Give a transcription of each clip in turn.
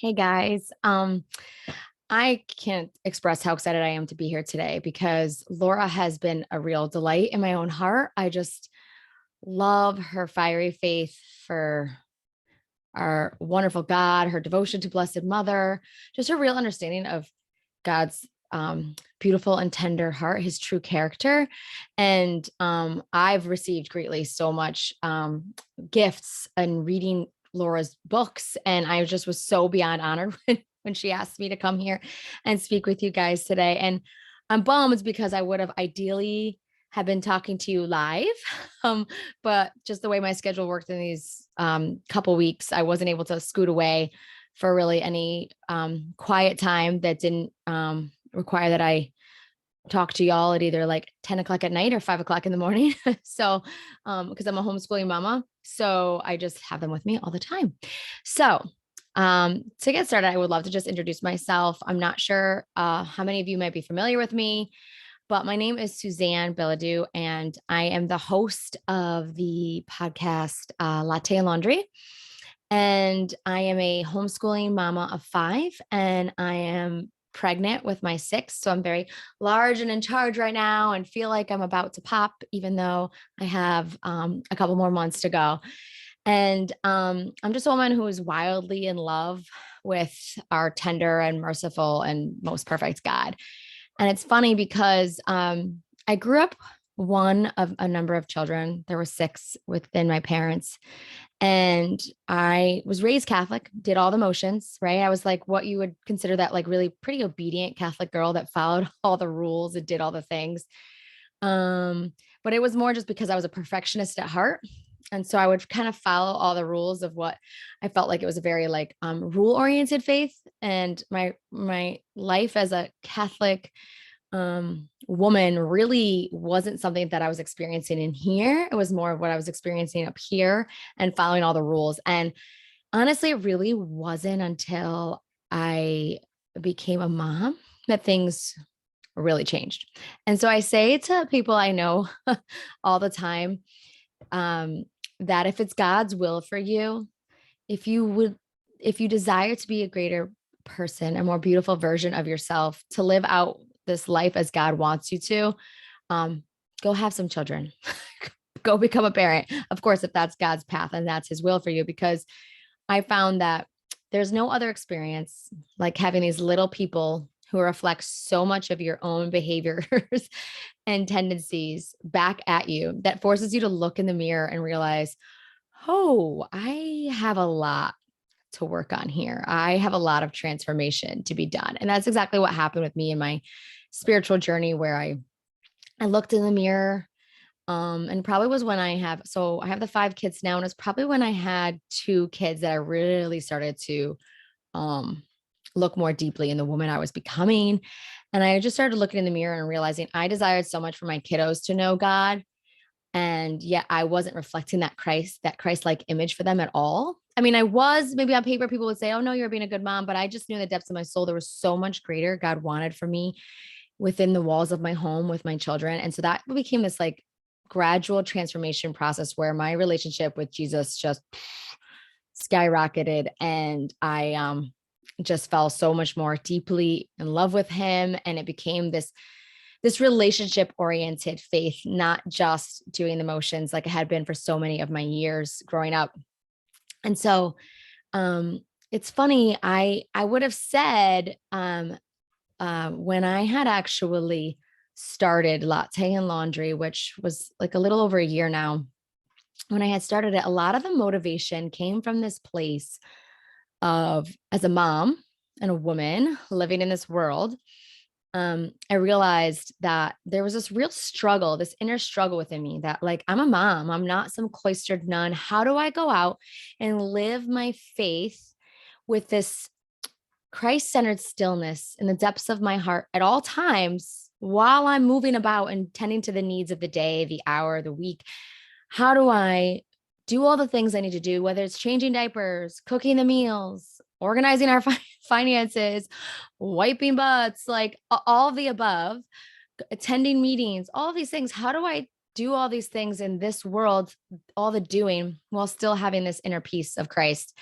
Hey guys. I can't express how excited I am to be here today because Laura has been a real delight in my own heart. I just love her fiery faith for our wonderful God, her devotion to Blessed Mother, just her real understanding of God's beautiful and tender heart, his true character. And I've received greatly so much gifts and reading Laura's books. And I just was so beyond honored when she asked me to come here and speak with you guys today. And I'm bummed because I would have ideally have been talking to you live. Um, but just the way my schedule worked in these couple weeks, I wasn't able to scoot away for really any quiet time that didn't require that I talk to y'all at either like 10 o'clock at night or 5 o'clock in the morning. So, because I'm a homeschooling mama, so I just have them with me all the time. So, to get started, I would love to just introduce myself. I'm not sure how many of you might be familiar with me, but my name is Suzanne Billadu, and I am the host of the podcast Latte and Laundry. And I am a homeschooling mama of five, and I am pregnant with my sixth. So I'm very large and in charge right now and feel like I'm about to pop, even though I have a couple more months to go. And I'm just a woman who is wildly in love with our tender and merciful and most perfect God. And it's funny because I grew up one of a number of children. There were six within my parents. And I was raised Catholic, did all the motions, right? I was like what you would consider that like really pretty obedient Catholic girl that followed all the rules and did all the things. But it was more just because I was a perfectionist at heart. And so I would kind of follow all the rules of what I felt like it was a very like rule oriented faith. And my life as a Catholic woman really wasn't something that I was experiencing in here. It was more of what I was experiencing up here and following all the rules. And honestly, it really wasn't until I became a mom that things really changed. And so I say to people I know all the time um, that if it's God's will for you, if you would, if you desire to be a greater person, a more beautiful version of yourself, to live out this life as God wants you to, um, go have some children. Go become a parent. Of course, if that's God's path and that's his will for you, because I found that there's no other experience like having these little people who reflect so much of your own behaviors and tendencies back at you that forces you to look in the mirror and realize, oh, I have a lot to work on here. I have a lot of transformation to be done. And that's exactly what happened with me in my spiritual journey where I looked in the mirror and probably was when I have the five kids now, and it's probably when I had two kids that I really started to um look more deeply in the woman I was becoming. And I just started looking in the mirror and realizing I desired so much for my kiddos to know God. And yet I wasn't reflecting that Christ-like image for them at all. I mean, I was maybe on paper, people would say, oh no, you're being a good mom. But I just knew in the depths of my soul, there was so much greater God wanted for me within the walls of my home with my children. And so that became this like gradual transformation process where my relationship with Jesus just skyrocketed. And I just fell so much more deeply in love with him. And it became this relationship oriented faith, not just doing the motions like it had been for so many of my years growing up. And so it's funny, I would have said when I had actually started Latte and Laundry, which was like a little over a year now, when I had started it, a lot of the motivation came from this place of as a mom and a woman living in this world. I realized that there was this real struggle, this inner struggle within me that, like, I'm a mom, I'm not some cloistered nun. How do I go out and live my faith with this Christ centered stillness in the depths of my heart at all times while I'm moving about and tending to the needs of the day, the hour, the week? How do I do all the things I need to do, whether it's changing diapers, cooking the meals, organizing our finances, wiping butts, like all of the above, attending meetings, all of these things? How do I do all these things in this world, all the doing while still having this inner peace of Christ?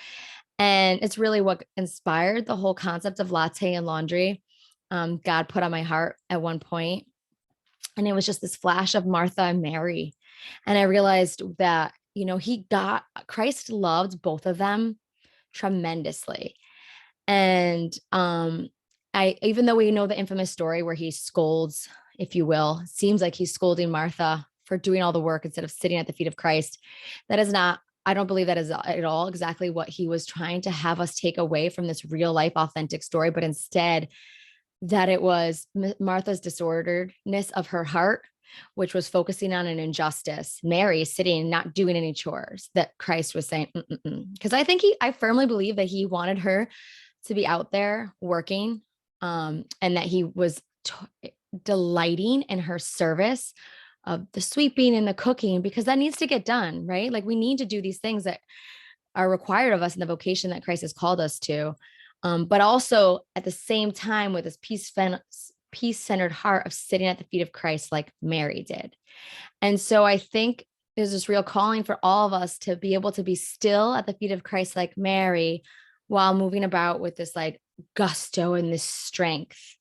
And it's really what inspired the whole concept of latte and laundry. God put on my heart at one point, and it was just this flash of Martha and Mary. And I realized that, Christ loved both of them tremendously. And I even though we know the infamous story where he scolds, if you will, seems like he's scolding Martha for doing all the work instead of sitting at the feet of Christ. That is not, I don't believe that is at all exactly what he was trying to have us take away from this real life authentic story, but instead that it was Martha's disorderedness of her heart, which was focusing on an injustice. Mary sitting, not doing any chores, that Christ was saying, because I firmly believe that he wanted her to be out there working, and that he was delighting in her service of the sweeping and the cooking, because that needs to get done, right? Like we need to do these things that are required of us in the vocation that Christ has called us to. But also at the same time with this peace-centered heart of sitting at the feet of Christ like Mary did. And so I think there's this real calling for all of us to be able to be still at the feet of Christ like Mary, while moving about with this like gusto and this strength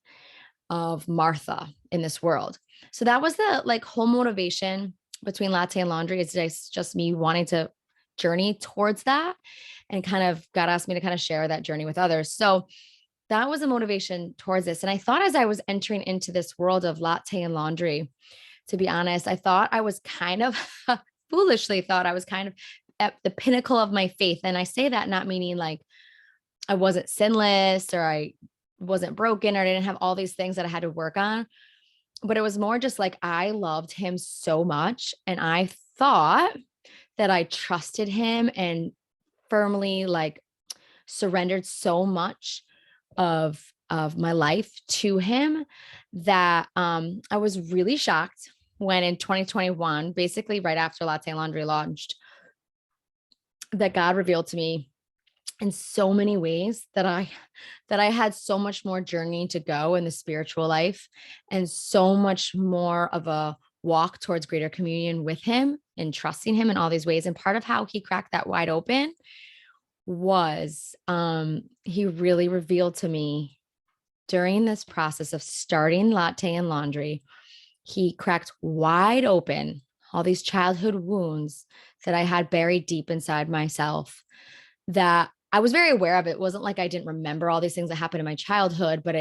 of Martha in this world. So that was the like whole motivation between latte and laundry, is just me wanting to journey towards that, and kind of God asked me to kind of share that journey with others. So that was a motivation towards this. And I thought as I was entering into this world of latte and laundry, to be honest, I thought I was kind of foolishly thought I was kind of at the pinnacle of my faith. And I say that not meaning like I wasn't sinless or I wasn't broken or I didn't have all these things that I had to work on, but it was more just like I loved him so much. And I thought that I trusted him and firmly like surrendered so much of my life to him that I was really shocked when in 2021, basically right after Latte and Laundry launched, that God revealed to me in so many ways that I had so much more journey to go in the spiritual life, and so much more of a walk towards greater communion with him and trusting him in all these ways. And part of how he cracked that wide open was he really revealed to me during this process of starting Latte and Laundry, he cracked wide open all these childhood wounds that I had buried deep inside myself, that I was very aware of. It wasn't like I didn't remember all these things that happened in my childhood, but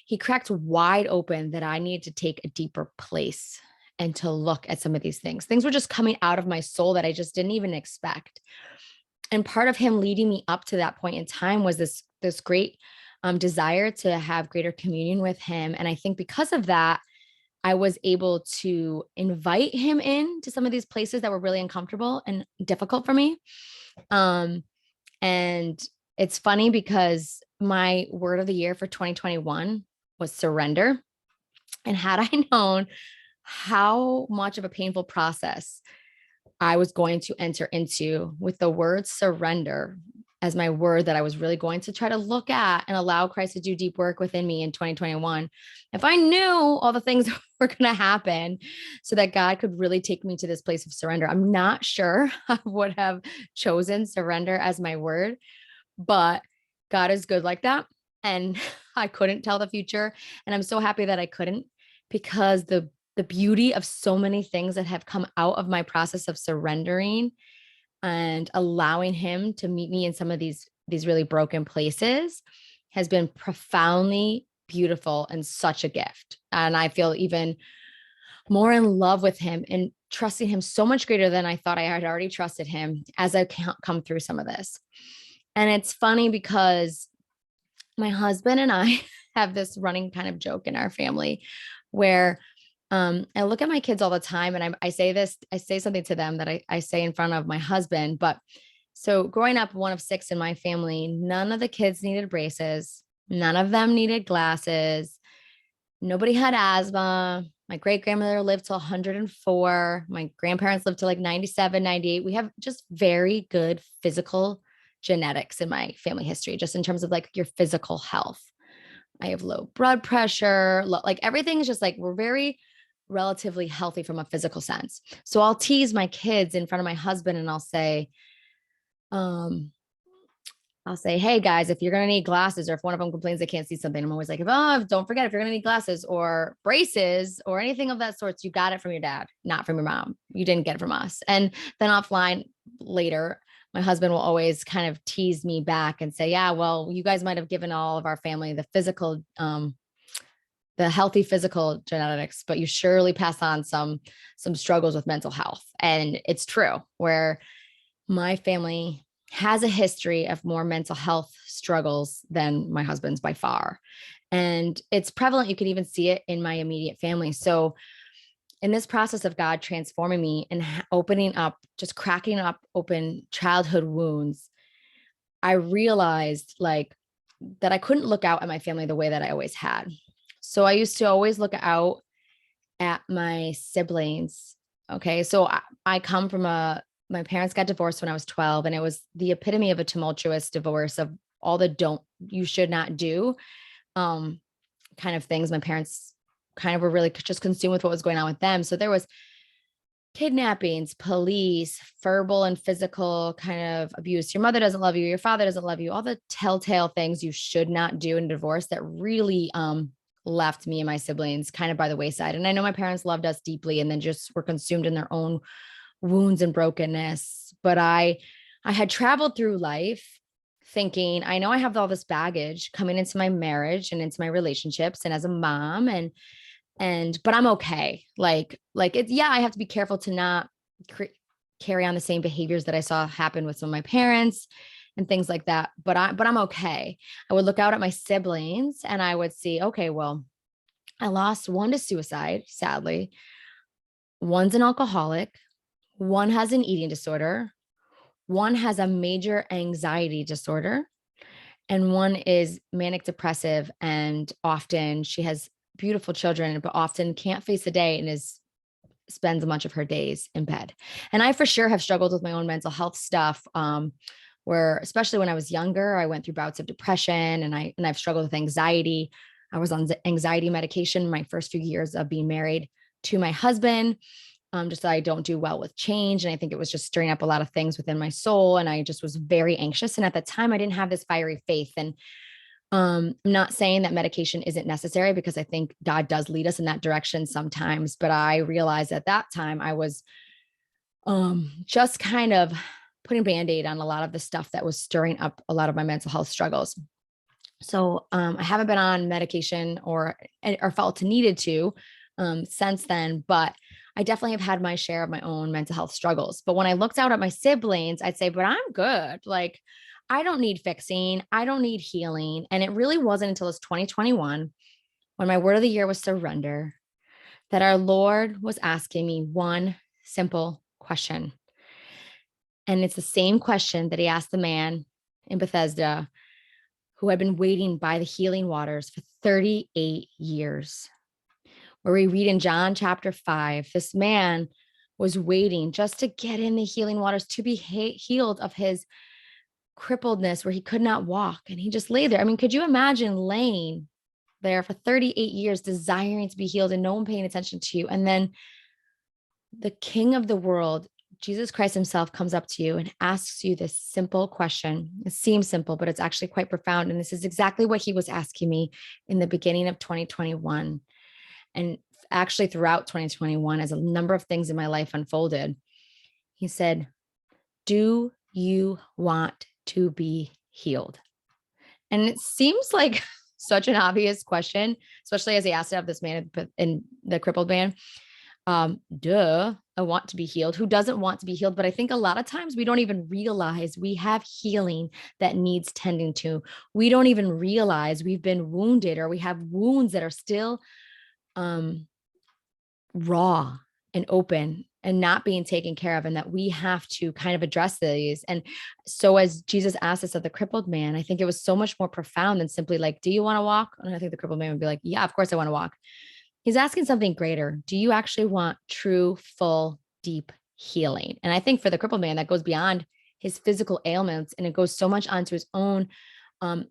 he cracked wide open that I needed to take a deeper place and to look at some of these things. Things were just coming out of my soul that I just didn't even expect. And part of him leading me up to that point in time was this great desire to have greater communion with him. And I think because of that, I was able to invite him in to some of these places that were really uncomfortable and difficult for me. And it's funny because my word of the year for 2021 was surrender. And had I known how much of a painful process I was going to enter into with the word surrender as my word that I was really going to try to look at and allow Christ to do deep work within me in 2021. If I knew all the things that were going to happen so that God could really take me to this place of surrender, I'm not sure I would have chosen surrender as my word, but God is good like that. And I couldn't tell the future. And I'm so happy that I couldn't, because the beauty of so many things that have come out of my process of surrendering and allowing him to meet me in some of these really broken places has been profoundly beautiful and such a gift. And I feel even more in love with him and trusting him so much greater than I thought I had already trusted him as I come through some of this. And it's funny because my husband and I have this running kind of joke in our family where I look at my kids all the time, and I say something to them that I say in front of my husband. But so growing up, one of 6 in my family, none of the kids needed braces. None of them needed glasses. Nobody had asthma. My great grandmother lived till 104. My grandparents lived to like 97, 98. We have just very good physical genetics in my family history, just in terms of like your physical health. I have low blood pressure, like everything is just like, we're very relatively healthy from a physical sense. So I'll tease my kids in front of my husband and I'll say, I'll say, hey guys, if you're going to need glasses, or if one of them complains they can't see something, I'm always like, oh, don't forget, if you're going to need glasses or braces or anything of that sort, you got it from your dad, not from your mom. You didn't get it from us. And then offline later, my husband will always kind of tease me back and say, yeah, well, you guys might have given all of our family the healthy physical genetics, but you surely pass on some struggles with mental health. And it's true, where my family has a history of more mental health struggles than my husband's by far. And it's prevalent. You can even see it in my immediate family. So in this process of God transforming me and opening up, just cracking up open childhood wounds, I realized like that I couldn't look out at my family the way that I always had. So I used to always look out at my siblings. Okay. So I come from my parents got divorced when I was 12, and it was the epitome of a tumultuous divorce of all the you should not do um, kind of things. My parents kind of were really just consumed with what was going on with them. So there was kidnappings, police, verbal and physical kind of abuse. Your mother doesn't love you. Your father doesn't love you. All the telltale things you should not do in divorce that really left me and my siblings kind of by the wayside. And I know my parents loved us deeply and then just were consumed in their own wounds and brokenness. But I had traveled through life thinking, I know I have all this baggage coming into my marriage and into my relationships and as a mom, but I'm okay. Like it's, yeah, I have to be careful to not carry on the same behaviors that I saw happen with some of my parents and things like that. But I'm okay. I would look out at my siblings and I would see, okay, well, I lost one to suicide, sadly. One's an alcoholic. One has an eating disorder. One has a major anxiety disorder. And one is manic depressive. And often she has beautiful children, but often can't face a day and spends much of her days in bed. And I for sure have struggled with my own mental health stuff. Where especially when I was younger, I went through bouts of depression and I've struggled with anxiety. I was on anxiety medication my first few years of being married to my husband. Just that I don't do well with change. And I think it was just stirring up a lot of things within my soul. And I just was very anxious. And at the time I didn't have this fiery faith. And I'm not saying that medication isn't necessary because I think God does lead us in that direction sometimes. But I realized at that time I was just kind of putting Band-Aid on a lot of the stuff that was stirring up a lot of my mental health struggles. So I haven't been on medication or felt needed to since then, but I definitely have had my share of my own mental health struggles. But when I looked out at my siblings, I'd say, but I'm good. Like, I don't need fixing. I don't need healing. And it really wasn't until it was 2021 when my word of the year was surrender that our Lord was asking me one simple question. And it's the same question that he asked the man in Bethesda who had been waiting by the healing waters for 38 years. Where we read in John chapter 5, this man was waiting just to get in the healing waters to be healed of his crippledness where he could not walk. And he just lay there. I mean, could you imagine laying there for 38 years, desiring to be healed and no one paying attention to you? And then the King of the world, Jesus Christ himself, comes up to you and asks you this simple question. It seems simple, but it's actually quite profound. And this is exactly what he was asking me in the beginning of 2021. And actually throughout 2021, as a number of things in my life unfolded, he said, do you want to be healed? And it seems like such an obvious question, especially as he asked it of this man in the crippled man. Duh, I want to be healed. Who doesn't want to be healed? But I think a lot of times we don't even realize we have healing that needs tending to. We don't even realize we've been wounded or we have wounds that are still raw and open and not being taken care of, and that we have to kind of address these. And so as Jesus asked us of the crippled man, I think it was so much more profound than simply like, do you want to walk? And I think the crippled man would be like, yeah, of course I want to walk. He's asking something greater. Do you actually want true, full, deep healing? And I think for the crippled man, that goes beyond his physical ailments, and it goes so much onto his own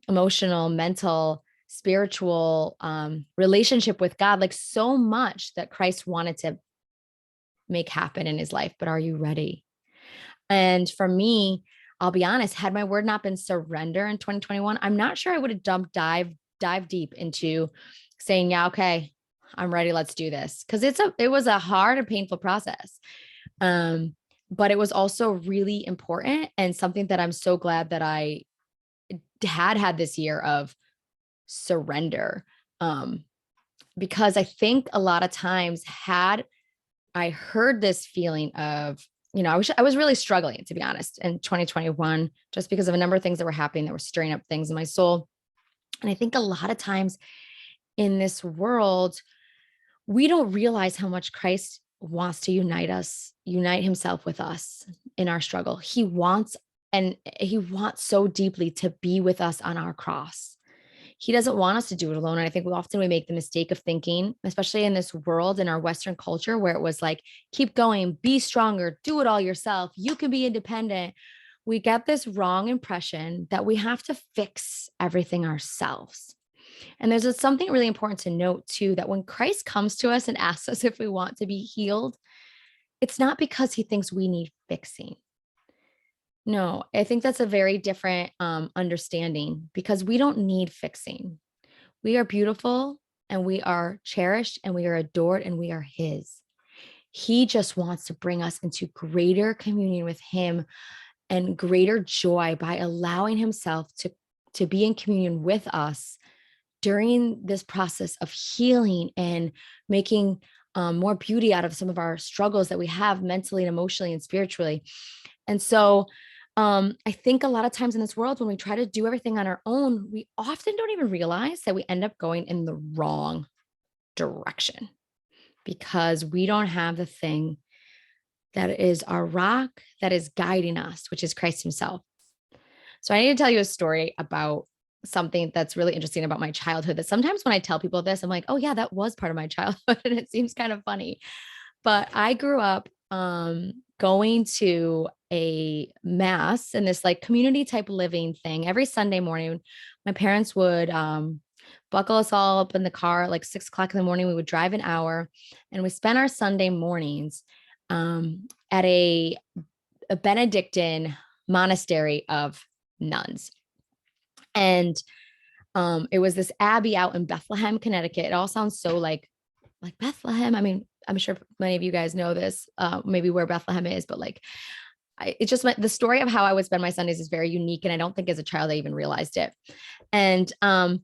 emotional, mental, spiritual relationship with God, like so much that Christ wanted to make happen in his life. But are you ready? And for me, I'll be honest, had my word not been surrender in 2021, I'm not sure I would have dive deep into saying, yeah, okay, I'm ready. Let's do this. Cause it was a hard and painful process. Um, but it was also really important and something that I'm so glad that I had this year of surrender. Um, because I think a lot of times had I heard this feeling of, I was really struggling, to be honest, in 2021, just because of a number of things that were happening that were stirring up things in my soul. And I think a lot of times in this world, we don't realize how much Christ wants to unite himself with us in our struggle. And he wants so deeply to be with us on our cross. He doesn't want us to do it alone. And I think we make the mistake of thinking, especially in this world, in our Western culture, where it was like, keep going, be stronger, do it all yourself. You can be independent. We get this wrong impression that we have to fix everything ourselves. And there's something really important to note too, that when Christ comes to us and asks us if we want to be healed, it's not because he thinks we need fixing. No, I think that's a very different understanding, because we don't need fixing. We are beautiful and we are cherished and we are adored and we are his. He just wants to bring us into greater communion with him and greater joy by allowing himself to be in communion with us during this process of healing and making more beauty out of some of our struggles that we have mentally and emotionally and spiritually. And so I think a lot of times in this world, when we try to do everything on our own, we often don't even realize that we end up going in the wrong direction, because we don't have the thing that is our rock that is guiding us, which is Christ himself. So I need to tell you a story about something that's really interesting about my childhood, that sometimes when I tell people this, I'm like, oh yeah, that was part of my childhood. And it seems kind of funny. But I grew up going to a mass and this like community type living thing every Sunday morning. My parents would buckle us all up in the car at like 6 o'clock in the morning. We would drive an hour and we spent our Sunday mornings at a Benedictine monastery of nuns. And it was this abbey out in Bethlehem, Connecticut. It all sounds so like Bethlehem. I mean, I'm sure many of you guys know this, maybe where Bethlehem is, but like, it's just the story of how I would spend my Sundays is very unique. And I don't think as a child, I even realized it. And I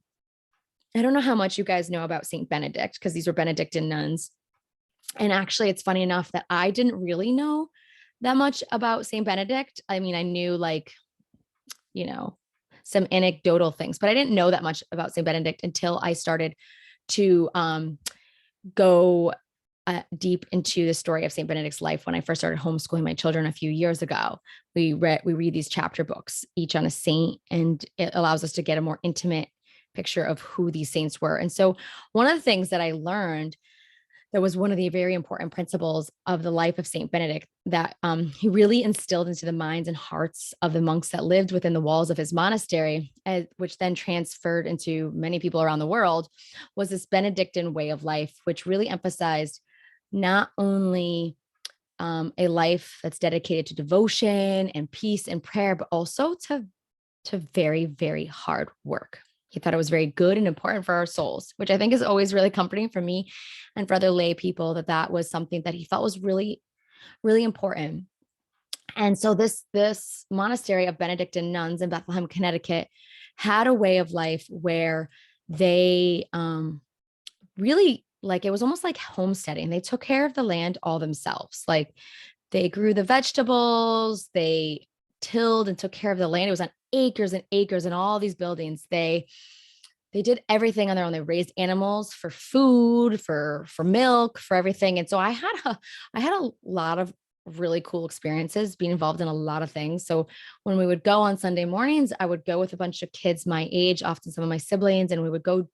don't know how much you guys know about Saint Benedict, because these were Benedictine nuns. And actually, it's funny enough that I didn't really know that much about Saint Benedict. I mean, I knew like, some anecdotal things, but I didn't know that much about Saint Benedict until I started to go deep into the story of Saint Benedict's life. When I first started homeschooling my children a few years ago, we read these chapter books, each on a saint, and it allows us to get a more intimate picture of who these saints were. And so one of the things that I learned that was one of the very important principles of the life of Saint Benedict that he really instilled into the minds and hearts of the monks that lived within the walls of his monastery, which then transferred into many people around the world, was this Benedictine way of life, which really emphasized not only a life that's dedicated to devotion and peace and prayer, but also to very, very hard work. He thought it was very good and important for our souls, which I think is always really comforting for me and for other lay people, that was something that he felt was really, really important. And so this monastery of Benedictine nuns in Bethlehem, Connecticut, had a way of life where they really, like, it was almost like homesteading. They took care of the land all themselves. Like, they grew the vegetables, they tilled and took care of the land. It was on acres and acres and all these buildings. They did everything on their own. They raised animals for food, for milk, for everything. And so I had a lot of really cool experiences being involved in a lot of things. So when we would go on Sunday mornings, I would go with a bunch of kids my age, often some of my siblings, and we would go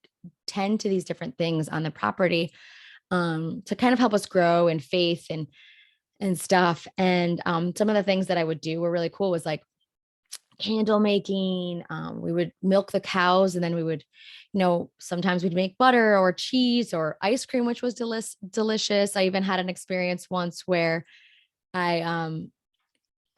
tend to these different things on the property to kind of help us grow in faith and stuff. And some of the things that I would do were really cool, was like candle making. We would milk the cows, and then we would, sometimes we'd make butter or cheese or ice cream, which was delicious. I even had an experience once where I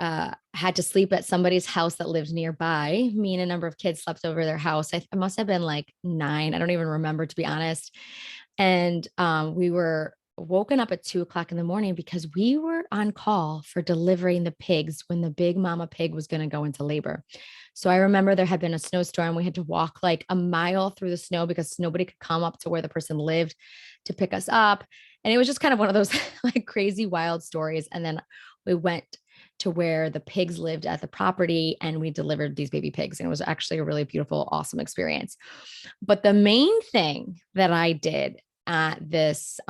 had to sleep at somebody's house that lived nearby. Me and a number of kids slept over their house. I must have been like 9. I don't even remember, to be honest. And we were woken up at 2 o'clock in the morning because we were on call for delivering the pigs when the big mama pig was going to go into labor. So I remember there had been a snowstorm. We had to walk like a mile through the snow because nobody could come up to where the person lived to pick us up. And it was just kind of one of those like crazy, wild stories. And then we went to where the pigs lived at the property and we delivered these baby pigs. And it was actually a really beautiful, awesome experience. But the main thing that I did at this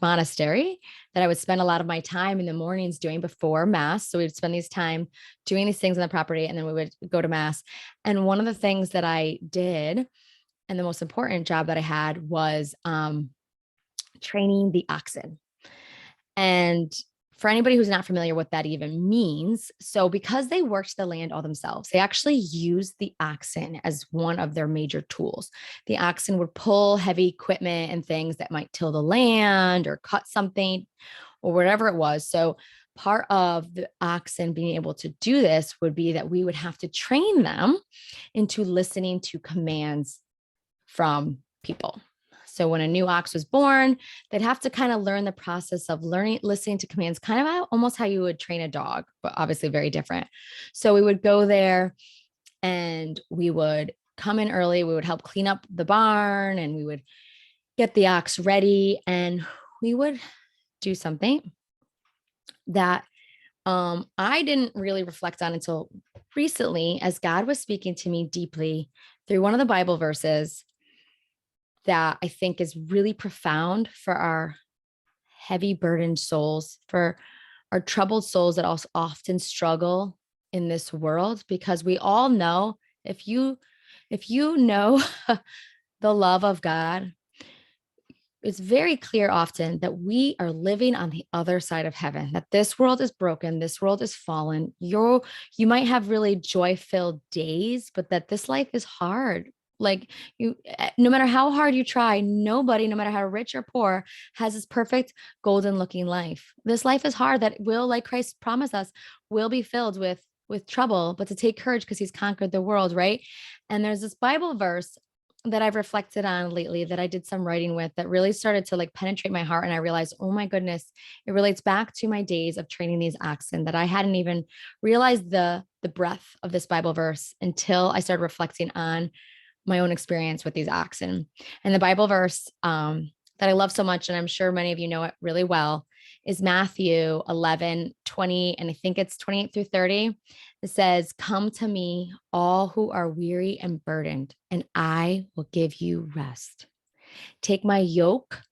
monastery that I would spend a lot of my time in the mornings doing before mass. So we'd spend these time doing these things on the property and then we would go to mass. And one of the things that I did, and the most important job that I had, was training the oxen. And for anybody who's not familiar what that even means, so because they worked the land all themselves, they actually used the oxen as one of their major tools. The oxen would pull heavy equipment and things that might till the land or cut something or whatever it was. So part of the oxen being able to do this would be that we would have to train them into listening to commands from people. So when a new ox was born, they'd have to kind of learn the process of listening to commands, kind of almost how you would train a dog, but obviously very different. So we would go there and we would come in early. We would help clean up the barn and we would get the ox ready. And we would do something that I didn't really reflect on until recently, as God was speaking to me deeply through one of the Bible verses that I think is really profound for our heavy burdened souls, for our troubled souls that also often struggle in this world, because we all know if you know the love of God, it's very clear often that we are living on the other side of heaven, that this world is broken, this world is fallen. You might have really joy-filled days, but that this life is hard. Like no matter how hard you try, nobody, no matter how rich or poor, has this perfect golden looking life. This life is hard, that will, like Christ promised us, will be filled with trouble, but to take courage because he's conquered the world, right? And there's this Bible verse that I've reflected on lately that I did some writing with that really started to like penetrate my heart. And I realized, oh my goodness, it relates back to my days of training these oxen, that I hadn't even realized the breadth of this Bible verse until I started reflecting on my own experience with these oxen. And the Bible verse that I love so much, and I'm sure many of you know it really well, is Matthew 11:20, and I think it's 28 through 30. It says, "Come to me, all who are weary and burdened, and I will give you rest. Take my yoke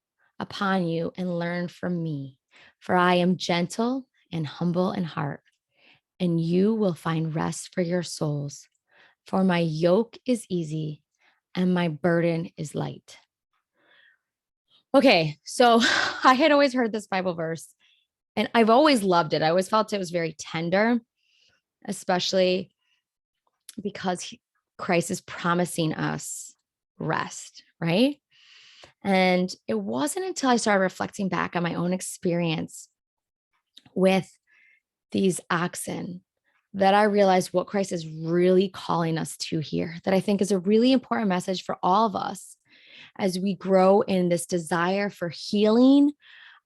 upon you and learn from me, for I am gentle and humble in heart, and you will find rest for your souls. For my yoke is easy and my burden is light." Okay, so I had always heard this Bible verse and I've always loved it. I always felt it was very tender, especially because Christ is promising us rest, right? And it wasn't until I started reflecting back on my own experience with these oxen that I realized what Christ is really calling us to here, that I think is a really important message for all of us as we grow in this desire for healing,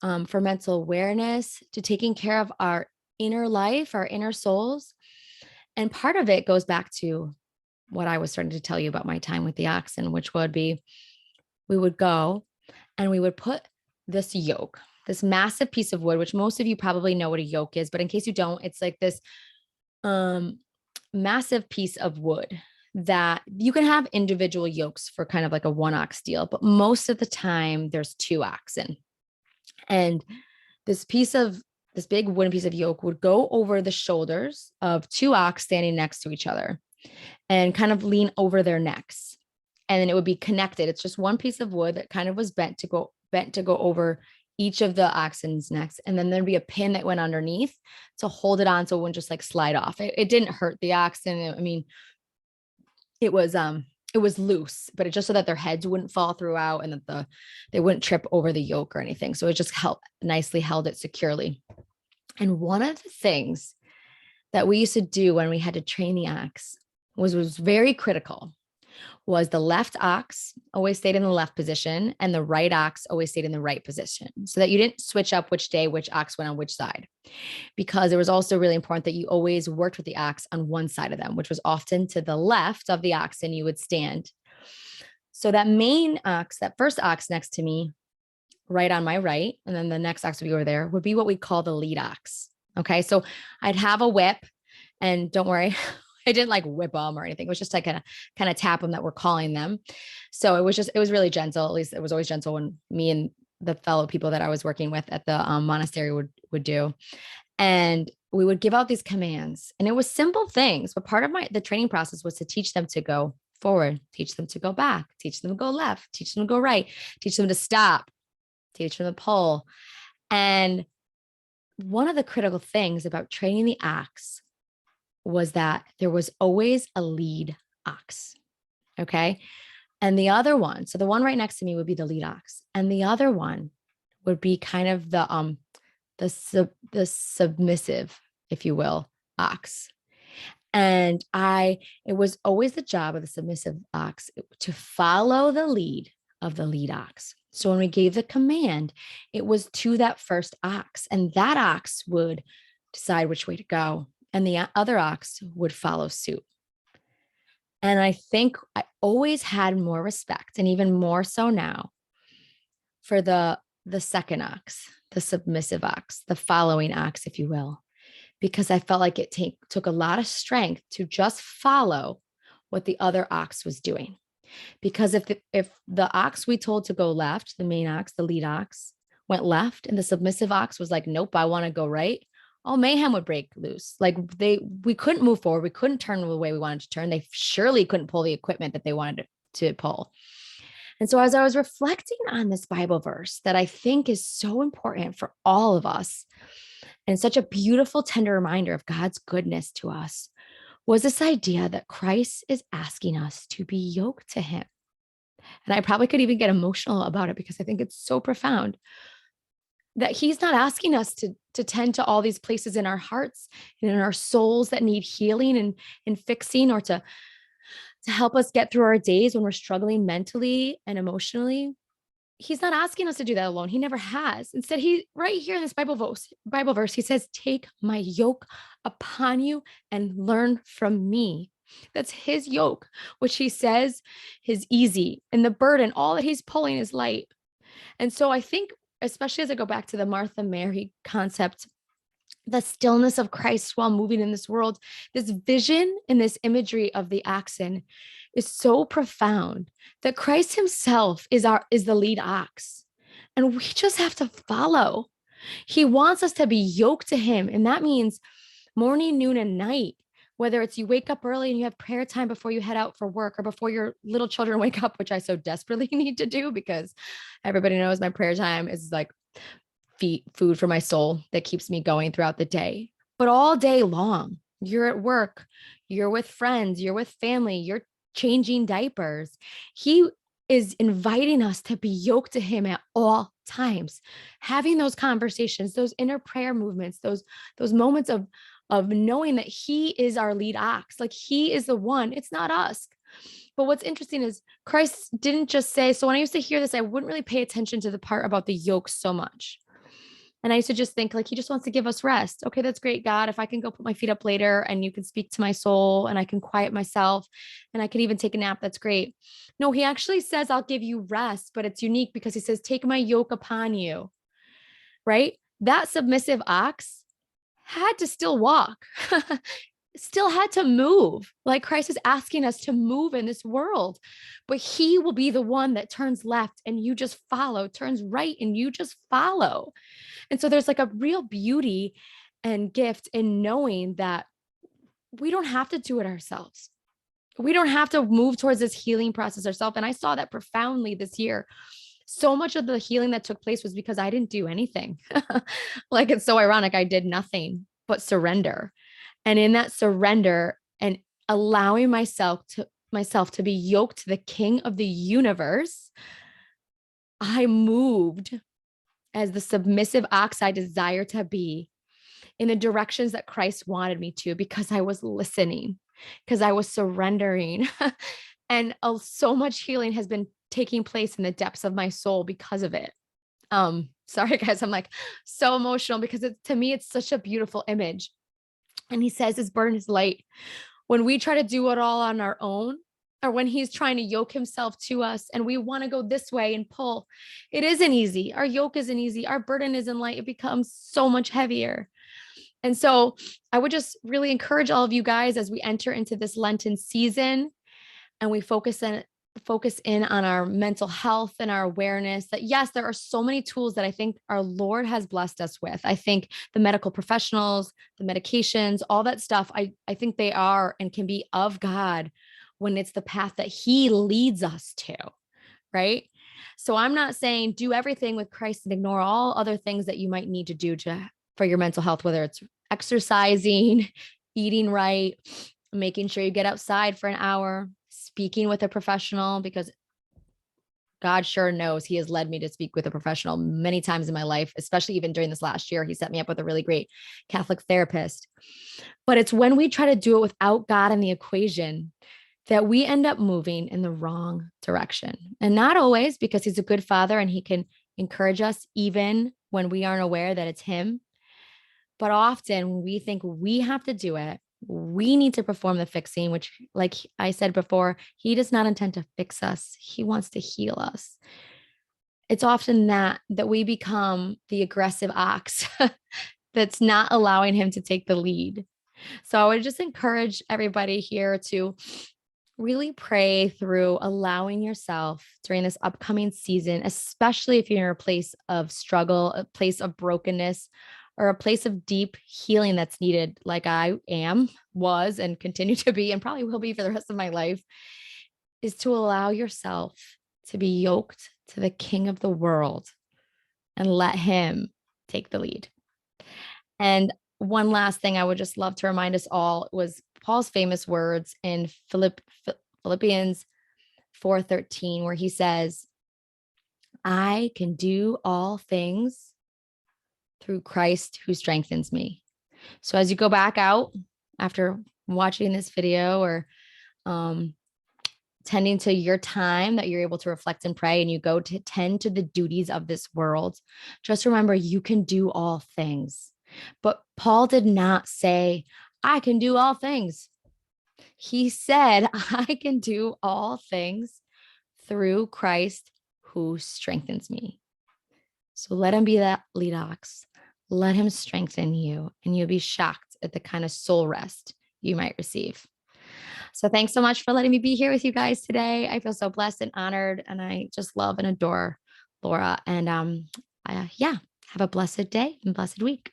for mental awareness, to taking care of our inner life, our inner souls. And part of it goes back to what I was starting to tell you about my time with the oxen, which would be we would go and we would put this yoke, this massive piece of wood, which most of you probably know what a yoke is, but in case you don't, it's like this massive piece of wood that you can have individual yokes for kind of like a one ox deal, but most of the time there's 2 oxen. And this big wooden piece of yoke would go over the shoulders of 2 ox standing next to each other and kind of lean over their necks. And then it would be connected. It's just one piece of wood that kind of was bent to go over each of the oxen's necks. And then there'd be a pin that went underneath to hold it on so it wouldn't just like slide off. It didn't hurt the oxen. I mean, it was loose, but it just so that their heads wouldn't fall throughout and that they wouldn't trip over the yoke or anything. So it just nicely held it securely. And one of the things that we used to do when we had to train the ox was very critical, was the left ox always stayed in the left position and the right ox always stayed in the right position, so that you didn't switch up which day which ox went on which side. Because it was also really important that you always worked with the ox on one side of them, which was often to the left of the oxen you would stand. So that main ox, that first ox next to me, right on my right, and then the next ox would be over there, would be what we call the lead ox. Okay. So I'd have a whip, and don't worry, I didn't like whip them or anything. It was just like kind of tap them that we're calling them. So it was really gentle. At least it was always gentle when me and the fellow people that I was working with at the monastery would do. And we would give out these commands, and it was simple things, but part of the training process was to teach them to go forward, teach them to go back, teach them to go left, teach them to go right, teach them to stop, teach them to pull. And one of the critical things about training the ox was that there was always a lead ox. Okay. And the other one, so the one right next to me would be the lead ox, and the other one would be kind of the submissive, if you will, ox. And it was always the job of the submissive ox to follow the lead of the lead ox. So when we gave the command, it was to that first ox, and that ox would decide which way to go, and the other ox would follow suit. And I think I always had more respect, and even more so now, for the second ox, the submissive ox, the following ox, if you will, because I felt like it took a lot of strength to just follow what the other ox was doing. Because if the ox we told to go left, the main ox, the lead ox, went left, and the submissive ox was like, nope, I want to go right, all mayhem would break loose. Like we couldn't move forward. We couldn't turn the way we wanted to turn. They surely couldn't pull the equipment that they wanted to pull. And so as I was reflecting on this Bible verse that I think is so important for all of us, and such a beautiful, tender reminder of God's goodness to us, was this idea that Christ is asking us to be yoked to him. And I probably could even get emotional about it because I think it's so profound that he's not asking us to tend to all these places in our hearts and in our souls that need healing and fixing, or to help us get through our days when we're struggling mentally and emotionally. He's not asking us to do that alone. He never has. Instead, he right here in this Bible verse, he says, take my yoke upon you and learn from me. That's his yoke, which he says is easy, and the burden, all that he's pulling, is light. And so I think, especially as I go back to the Martha Mary concept, the stillness of Christ while moving in this world, this vision and this imagery of the oxen is so profound, that Christ himself is the lead ox, and we just have to follow. He wants us to be yoked to him. And that means morning, noon, and night, whether it's you wake up early and you have prayer time before you head out for work, or before your little children wake up, which I so desperately need to do, because everybody knows my prayer time is like food for my soul that keeps me going throughout the day. But all day long, you're at work, you're with friends, you're with family, you're changing diapers. He is inviting us to be yoked to him at all times, having those conversations, those inner prayer movements, those moments of knowing that he is our lead ox. Like he is the one, it's not us. But what's interesting is Christ didn't just say, so when I used to hear this, I wouldn't really pay attention to the part about the yoke so much. And I used to just think, like, he just wants to give us rest. Okay, that's great, God. If I can go put my feet up later and you can speak to my soul and I can quiet myself and I can even take a nap, that's great. No, he actually says, I'll give you rest, but it's unique because he says, take my yoke upon you, right? That submissive ox had to still walk, still had to move. Like Christ is asking us to move in this world, but he will be the one that turns left and you just follow, turns right and you just follow. And so there's like a real beauty and gift in knowing that we don't have to do it ourselves. We don't have to move towards this healing process ourselves. And I saw that profoundly this year. So much of the healing that took place was because I didn't do anything. Like, it's so ironic. I did nothing but surrender. And in that surrender and allowing myself to be yoked to the King of the universe, I moved as the submissive ox I desire to be in the directions that Christ wanted me to because I was listening, because I was surrendering. And so much healing has been taking place in the depths of my soul because of it. Sorry guys, I'm like so emotional because to me it's such a beautiful image. And he says his burden is light. When we try to do it all on our own, or when he's trying to yoke himself to us and we want to go this way and pull, it isn't easy. Our yoke isn't easy. Our burden isn't light. It becomes so much heavier. And so I would just really encourage all of you guys as we enter into this Lenten season and we focus in on our mental health and our awareness that yes, there are so many tools that I think our Lord has blessed us with. I think the medical professionals, the medications, all that stuff, I think they are and can be of God when it's the path that he leads us to, right? So I'm not saying do everything with Christ and ignore all other things that you might need to do for your mental health, whether it's exercising, eating right, making sure you get outside for an hour, speaking with a professional, because God sure knows he has led me to speak with a professional many times in my life, especially even during this last year. He set me up with a really great Catholic therapist. But it's when we try to do it without God in the equation that we end up moving in the wrong direction. And not always, because he's a good father and he can encourage us even when we aren't aware that it's him. But often when we think we have to do it, we need to perform the fixing, which, like I said before, he does not intend to fix us. He wants to heal us. It's often that we become the aggressive ox that's not allowing him to take the lead. So I would just encourage everybody here to really pray through allowing yourself during this upcoming season, especially if you're in a place of struggle, a place of brokenness, or a place of deep healing that's needed, like I was, and continue to be, and probably will be for the rest of my life, is to allow yourself to be yoked to the King of the world and let him take the lead. And one last thing I would just love to remind us all was Paul's famous words in Philippians 4:13, where he says, I can do all things through Christ who strengthens me. So as you go back out after watching this video or tending to your time that you're able to reflect and pray and you go to tend to the duties of this world, just remember you can do all things. But Paul did not say, I can do all things. He said, I can do all things through Christ who strengthens me. So let him be that lead ox. Let him strengthen you, and you'll be shocked at the kind of soul rest you might receive. So thanks so much for letting me be here with you guys today. I feel so blessed and honored, and I just love and adore Laura. And yeah, have a blessed day and blessed week.